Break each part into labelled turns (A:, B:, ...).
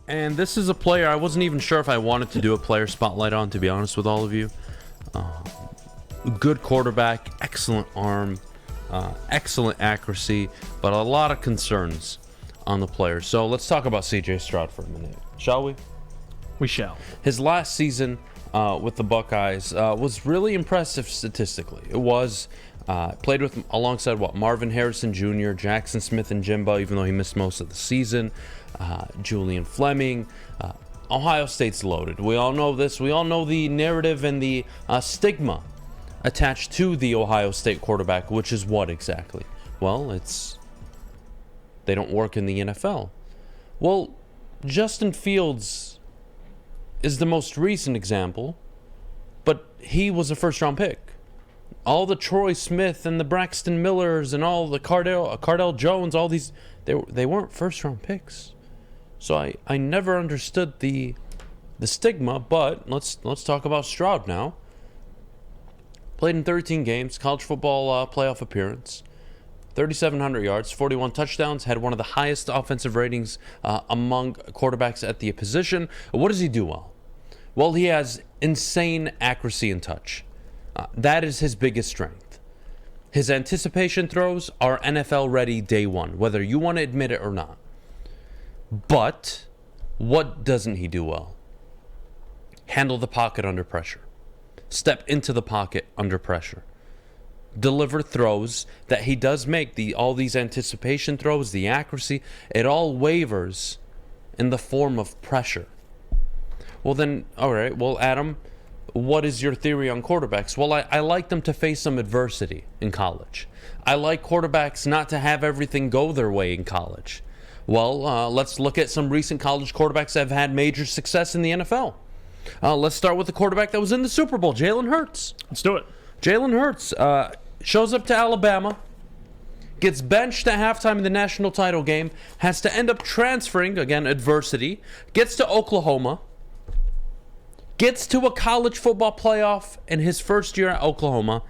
A: And this is a player I wasn't even sure if I wanted to do a player spotlight on, to be honest with all of you. Good quarterback, excellent arm, excellent accuracy, but a lot of concerns on the player. So let's talk about CJ Stroud for a minute, shall we?
B: We shall.
A: His last season with the Buckeyes was really impressive statistically. It was played with alongside Marvin Harrison Jr., Jackson Smith and Jimbo, even though he missed most of the season. Julian Fleming. Ohio State's loaded. We all know this. We all know the narrative and the stigma attached to the Ohio State quarterback, which is what exactly? Well, it's they don't work in the NFL. Well, Justin Fields is the most recent example, but he was a first-round pick. All the Troy Smith and the Braxton Millers and all the Cardell Jones, all these, they weren't first-round picks. So I never understood the stigma, but let's talk about Stroud now. Played in 13 games, college football playoff appearance, 3,700 yards, 41 touchdowns, had one of the highest offensive ratings among quarterbacks at the position. What does he do well? Well, he has insane accuracy and touch. That is his biggest strength. His anticipation throws are NFL ready day one, whether you want to admit it or not. But what doesn't he do well? Handle the pocket under pressure. Step into the pocket under pressure. Deliver throws that he does make. All these anticipation throws, the accuracy, it all wavers in the form of pressure. Well then, all right, well Adam, what is your theory on quarterbacks? Well, I like them to face some adversity in college. I like quarterbacks not to have everything go their way in college. Well, let's look at some recent college quarterbacks that have had major success in the NFL. Let's start with the quarterback that was in the Super Bowl, Jalen Hurts.
B: Let's do it.
A: Jalen Hurts shows up to Alabama, gets benched at halftime in the national title game, has to end up transferring, again, adversity, gets to Oklahoma, gets to a college football playoff in his first year at Oklahoma,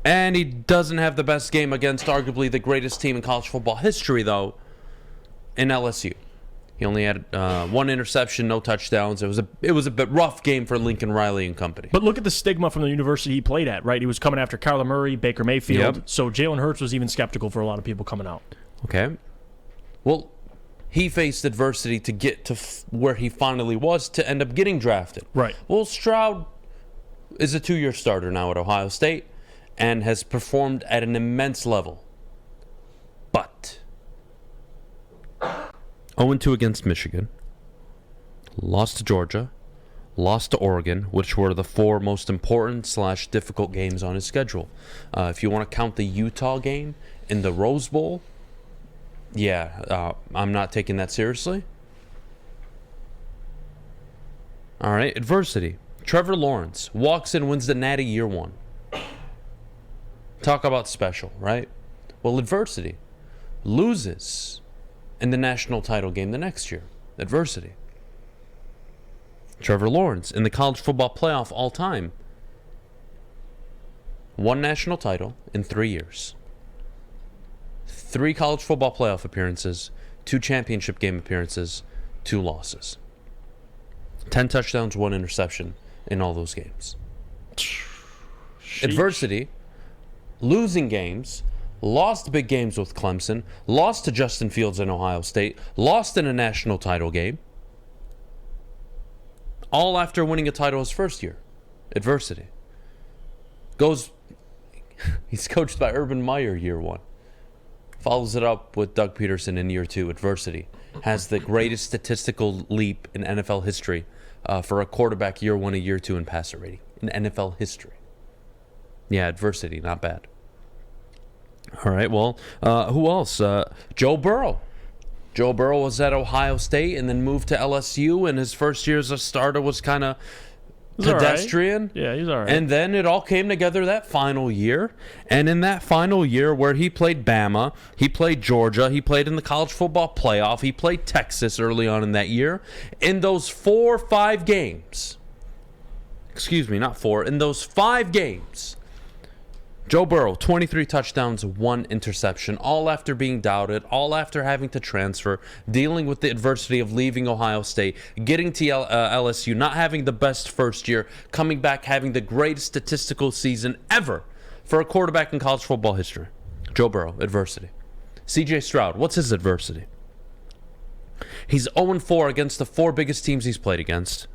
A: and he doesn't have the best game against arguably the greatest team in college football history, though, in LSU. He only had one interception, no touchdowns. It was a bit rough game for Lincoln Riley and company.
B: But look at the stigma from the university he played at, right? He was coming after Kyler Murray, Baker Mayfield.
A: Yep.
B: So Jalen Hurts was even skeptical for a lot of people coming out.
A: Okay. Well, he faced adversity to get to where he finally was to end up getting drafted.
B: Right.
A: Well, Stroud is a 2-year starter now at Ohio State and has performed at an immense level. But 0-2 against Michigan, lost to Georgia, lost to Oregon, which were the 4 most important / difficult games on his schedule. If you want to count the Utah game in the Rose Bowl, I'm not taking that seriously. All right, adversity. Trevor Lawrence walks in, wins the Natty year 1. Talk about special, right? Well, adversity. Loses in the national title game the next year. Adversity. Trevor Lawrence in the college football playoff all time. 1 national title in 3 years. 3 college football playoff appearances, 2 championship game appearances, 2 losses. 10 touchdowns, 1 interception in all those games.
B: Sheesh.
A: Adversity, losing games, lost big games with Clemson, lost to Justin Fields in Ohio State, lost in a national title game, all after winning a title his first year. Adversity. He's coached by Urban Meyer year 1. Follows it up with Doug Peterson in year 2. Adversity. Has the greatest statistical leap in NFL history for a quarterback year 1 and year 2 in passer rating in NFL history. Yeah, adversity, not bad. All right, well, who else? Joe Burrow. Joe Burrow was at Ohio State and then moved to LSU, and his first year as a starter was kind of pedestrian.
B: Right. Yeah, he's all right.
A: And then it all came together that final year. And in that final year where he played Bama, he played Georgia, he played in the college football playoff, he played Texas early on in that year. In those 5 games, in those 5 games, Joe Burrow, 23 touchdowns, 1 interception, all after being doubted, all after having to transfer, dealing with the adversity of leaving Ohio State, getting to LSU, not having the best first year, coming back, having the greatest statistical season ever for a quarterback in college football history. Joe Burrow, adversity. CJ Stroud, what's his adversity? He's 0-4 against the 4 biggest teams he's played against.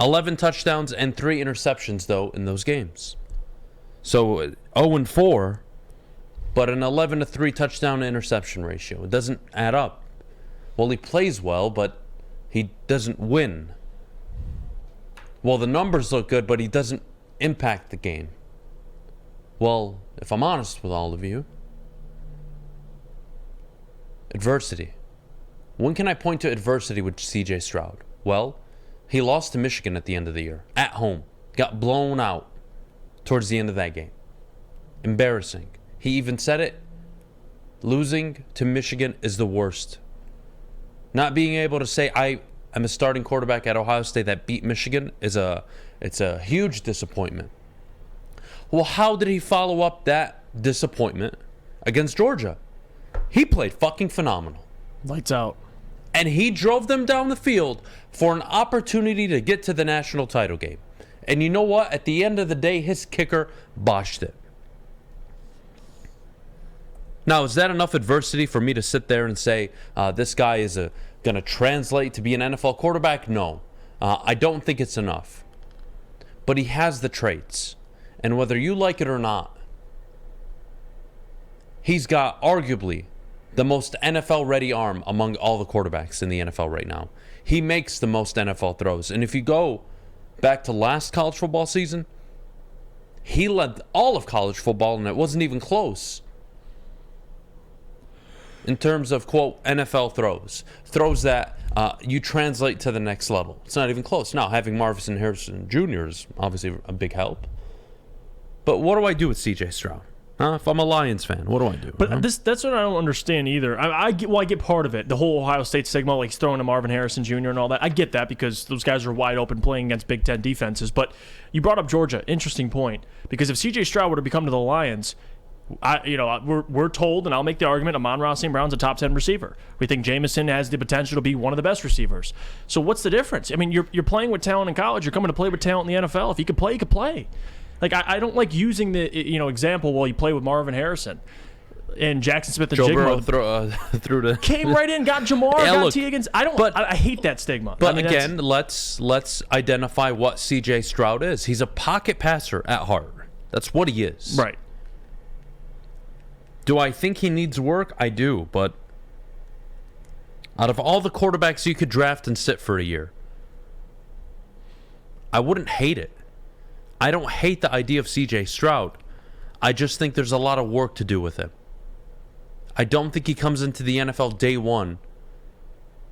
A: 11 touchdowns and 3 interceptions, though, in those games. So 0-4, but an 11-3 touchdown to interception ratio. It doesn't add up. Well, he plays well, but he doesn't win. Well, the numbers look good, but he doesn't impact the game. Well, if I'm honest with all of you, adversity. When can I point to adversity with CJ Stroud? Well, he lost to Michigan at the end of the year, at home. Got blown out towards the end of that game. Embarrassing. He even said it. Losing to Michigan is the worst. Not being able to say, I am a starting quarterback at Ohio State that beat Michigan it's a huge disappointment. Well, how did he follow up that disappointment against Georgia? He played fucking phenomenal.
B: Lights out.
A: And he drove them down the field for an opportunity to get to the national title game. And you know what? At the end of the day, his kicker botched it. Now, is that enough adversity for me to sit there and say, this guy is going to translate to be an NFL quarterback? No. I don't think it's enough. But he has the traits. And whether you like it or not, he's got arguably the most NFL-ready arm among all the quarterbacks in the NFL right now. He makes the most NFL throws. And if you go back to last college football season, he led all of college football, and it wasn't even close in terms of, quote, NFL throws. Throws that you translate to the next level. It's not even close. Now, having Marvin Harrison Jr. is obviously a big help. But what do I do with CJ Stroud? If I'm a Lions fan, what do I do?
B: But that's what I don't understand either. I get part of it. The whole Ohio State stigma, like throwing to Marvin Harrison Jr. and all that. I get that because those guys are wide open playing against Big Ten defenses. But you brought up Georgia. Interesting point. Because if CJ Stroud were to become to the Lions, we're told, and I'll make the argument, Amon-Ra St. Brown's a top 10 receiver. We think Jameson has the potential to be one of the best receivers. So what's the difference? I mean, you're playing with talent in college. You're coming to play with talent in the NFL. If he could play, he could play. Like, I don't like using the example while you play with Marvin Harrison and Jackson Smith and
A: Joe
B: Jigma.
A: Burrow threw to
B: came right in, got Jamar, got T. Higgins. I hate that stigma.
A: But again, let's identify what CJ Stroud is. He's a pocket passer at heart. That's what he is.
B: Right.
A: Do I think he needs work? I do, but out of all the quarterbacks you could draft and sit for a year, I wouldn't hate it. I don't hate the idea of CJ Stroud. I just think there's a lot of work to do with him. I don't think he comes into the NFL day one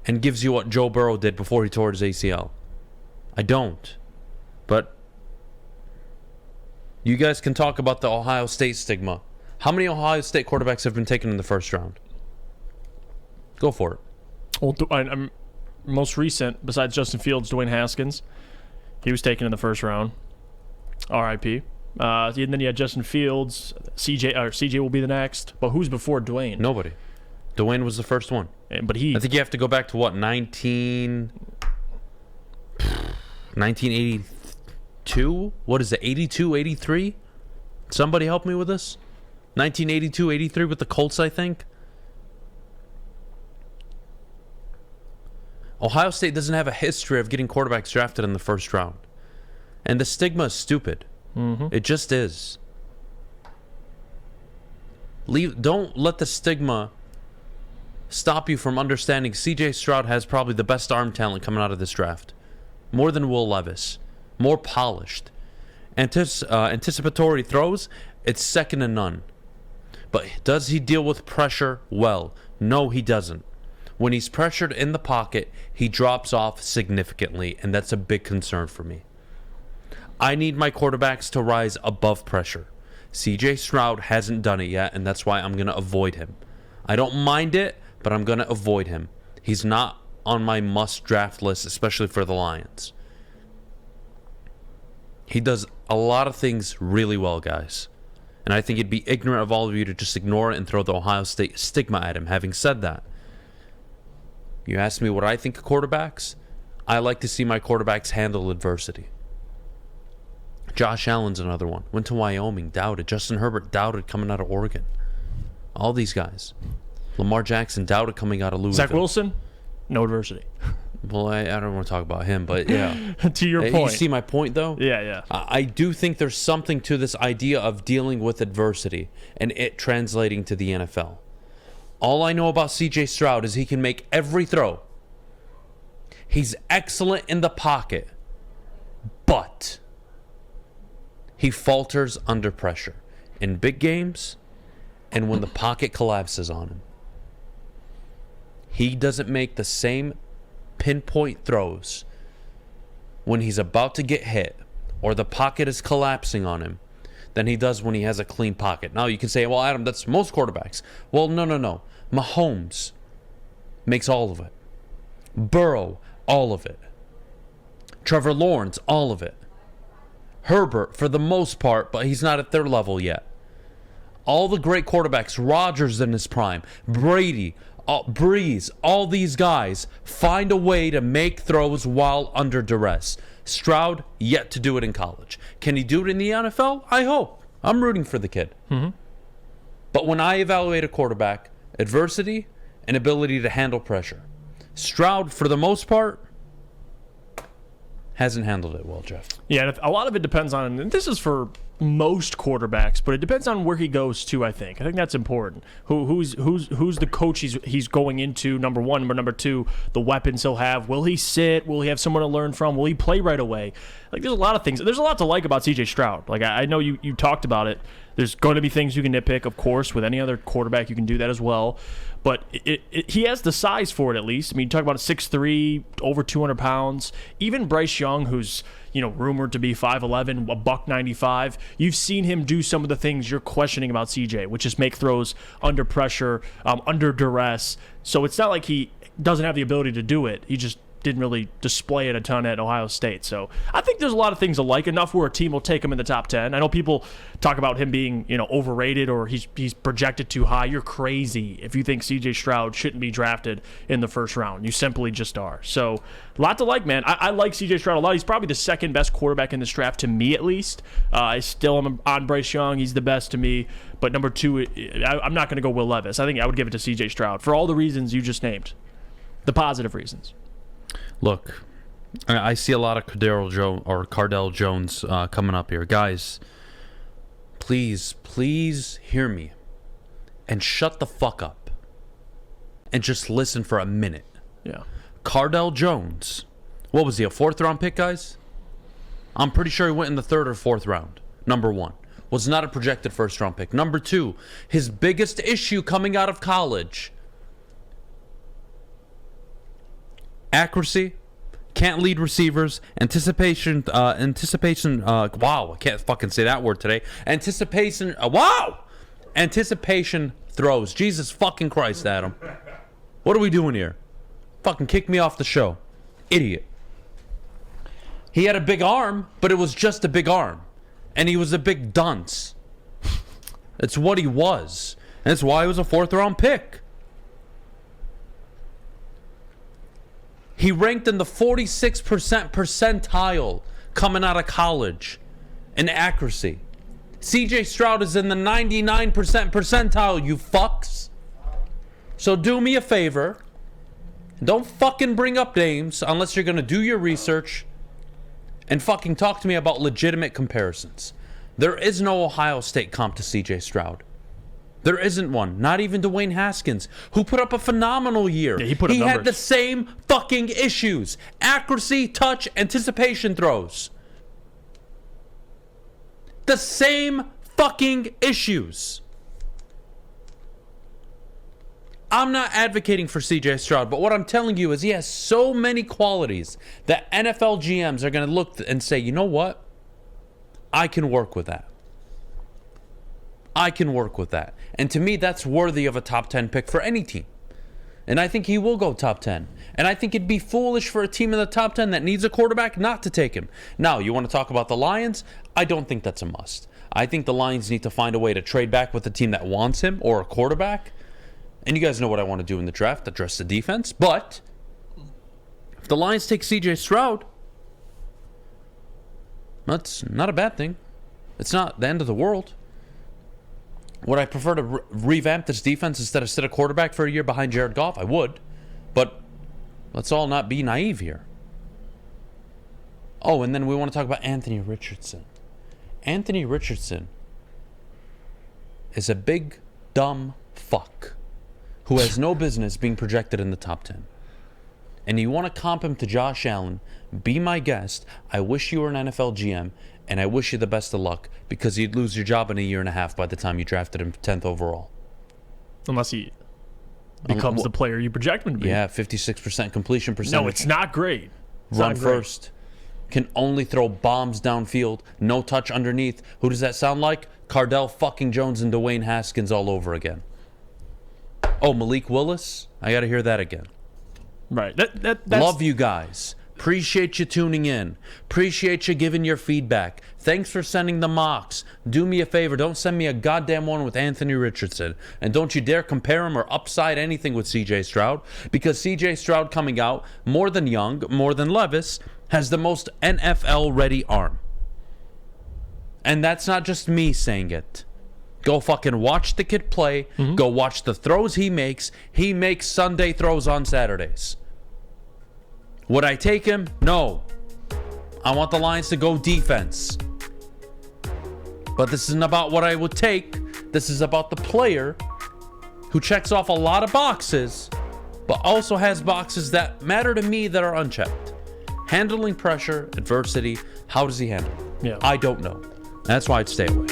A: and gives you what Joe Burrow did before he tore his ACL. I don't. But you guys can talk about the Ohio State stigma. How many Ohio State quarterbacks have been taken in the first round? Go for it.
B: Well, I'm most recent, besides Justin Fields, Dwayne Haskins. He was taken in the first round. R.I.P. And then you had Justin Fields. CJ will be the next. But who's before Dwayne?
A: Nobody. Dwayne was the first one.
B: I think
A: you have to go back to what, 1982? What is it, 82, 83? Somebody help me with this? 1982, 83 with the Colts, I think. Ohio State doesn't have a history of getting quarterbacks drafted in the first round. And the stigma is stupid. Mm-hmm. It just is. Don't let the stigma stop you from understanding CJ Stroud has probably the best arm talent coming out of this draft. More than Will Levis. More polished. Anticipatory throws, it's second to none. But does he deal with pressure well? No, he doesn't. When he's pressured in the pocket, he drops off significantly, and that's a big concern for me. I need my quarterbacks to rise above pressure. CJ Stroud hasn't done it yet, and that's why I'm going to avoid him. I don't mind it, but I'm going to avoid him. He's not on my must-draft list, especially for the Lions. He does a lot of things really well, guys. And I think it'd be ignorant of all of you to just ignore it and throw the Ohio State stigma at him. Having said that, you asked me what I think of quarterbacks. I like to see my quarterbacks handle adversity. Josh Allen's another one. Went to Wyoming, doubted. Justin Herbert doubted coming out of Oregon. All these guys. Lamar Jackson doubted coming out of Louisville.
B: Zach Wilson, no adversity.
A: Well, I don't want to talk about him, but yeah.
B: To your point.
A: You see my point, though?
B: Yeah.
A: I do think there's something to this idea of dealing with adversity and it translating to the NFL. All I know about CJ Stroud is he can make every throw. He's excellent in the pocket, but he falters under pressure in big games and when the pocket collapses on him. He doesn't make the same pinpoint throws when he's about to get hit or the pocket is collapsing on him than he does when he has a clean pocket. Now you can say, well, Adam, that's most quarterbacks. Well, no. Mahomes makes all of it. Burrow, all of it. Trevor Lawrence, all of it. Herbert, for the most part, but he's not at their level yet. All the great quarterbacks, Rodgers in his prime, Brady, Breeze, all these guys find a way to make throws while under duress. Stroud, yet to do it in college. Can he do it in the NFL? I hope. I'm rooting for the kid.
B: Mm-hmm.
A: But when I evaluate a quarterback, adversity and ability to handle pressure. Stroud, for the most part, hasn't handled it well, Jeff.
B: Yeah, and a lot of it depends on, and this is for most quarterbacks, but it depends on where he goes to. I think that's important. Who's the coach he's going into? Number one, number two, the weapons he'll have. Will he sit? Will he have someone to learn from? Will he play right away? Like, there's a lot of things. There's a lot to like about CJ Stroud. Like, I know you talked about it. There's going to be things you can nitpick, of course. With any other quarterback, you can do that as well. But he has the size for it, at least. I mean, you talk about a 6'3", over 200 pounds. Even Bryce Young, who's rumored to be 5'11", a $195. You've seen him do some of the things you're questioning about CJ, which is make throws under pressure, under duress. So it's not like he doesn't have the ability to do it. He just didn't really display it a ton at Ohio State. So I think there's a lot of things alike, enough where a team will take him in the top 10. I know people talk about him being, overrated or he's projected too high. You're crazy if you think CJ Stroud shouldn't be drafted in the first round. You simply just are. So a lot to like, man. I like CJ Stroud a lot. He's probably the second best quarterback in this draft, to me at least. I still am on Bryce Young. He's the best to me. But number two, I'm not going to go Will Levis. I think I would give it to CJ Stroud for all the reasons you just named, the positive reasons.
A: Look, I see a lot of Cardell Jones coming up here. Guys, please hear me and shut the fuck up and just listen for a minute.
B: Yeah.
A: Cardell Jones, what was he, a 4th round pick, guys? I'm pretty sure he went in the 3rd or 4th round. Number one, was not a projected 1st round pick. Number two, his biggest issue coming out of college: accuracy, can't lead receivers, anticipation, wow, I can't fucking say that word today. Anticipation throws. Jesus fucking Christ, Adam. What are we doing here? Fucking kick me off the show. Idiot. He had a big arm, but it was just a big arm. And he was a big dunce. That's what he was. And that's why he was a 4th round pick. He ranked in the 46% percentile coming out of college in accuracy. CJ Stroud is in the 99% percentile, you fucks. So do me a favor. Don't fucking bring up names unless you're going to do your research and fucking talk to me about legitimate comparisons. There is no Ohio State comp to CJ Stroud. There isn't one. Not even Dwayne Haskins, who put up a phenomenal year.
B: Yeah, he
A: had the same fucking issues. Accuracy, touch, anticipation throws. The same fucking issues. I'm not advocating for CJ Stroud, but what I'm telling you is he has so many qualities that NFL GMs are going to look and say, you know what? I can work with that. I can work with that. And to me, that's worthy of a top 10 pick for any team. And I think he will go top 10. And I think it'd be foolish for a team in the top 10 that needs a quarterback not to take him. Now, you want to talk about the Lions? I don't think that's a must. I think the Lions need to find a way to trade back with a team that wants him or a quarterback. And you guys know what I want to do in the draft, address the defense. But if the Lions take CJ Stroud, that's not a bad thing. It's not the end of the world. Would I prefer to revamp this defense instead of sit a quarterback for a year behind Jared Goff? I would. But let's all not be naive here. Oh, and then we want to talk about Anthony Richardson. Anthony Richardson is a big, dumb fuck who has no business being projected in the top 10. And you want to comp him to Josh Allen, be my guest. I wish you were an NFL GM, and I wish you the best of luck, because you'd lose your job in a year and a half by the time you drafted him 10th overall.
B: Unless he becomes the player you project him to be.
A: Yeah, 56% completion percentage.
B: No, it's not great.
A: Run first. Can only throw bombs downfield. No touch underneath. Who does that sound like? Cardell fucking Jones and Dwayne Haskins all over again. Oh, Malik Willis? I got to hear that again.
B: Right. That's...
A: Love you guys. Appreciate you tuning in. Appreciate you giving your feedback. Thanks for sending the mocks. Do me a favor. Don't send me a goddamn one with Anthony Richardson. And don't you dare compare him or upside anything with CJ Stroud. Because CJ Stroud coming out, more than Young, more than Levis, has the most NFL-ready arm. And that's not just me saying it. Go fucking watch the kid play. Mm-hmm. Go watch the throws he makes. He makes Sunday throws on Saturdays. Would I take him? No. I want the Lions to go defense. But this isn't about what I would take. This is about the player who checks off a lot of boxes, but also has boxes that matter to me that are unchecked. Handling pressure, adversity, how does he handle it?
B: Yeah.
A: I don't know. That's why I'd stay away.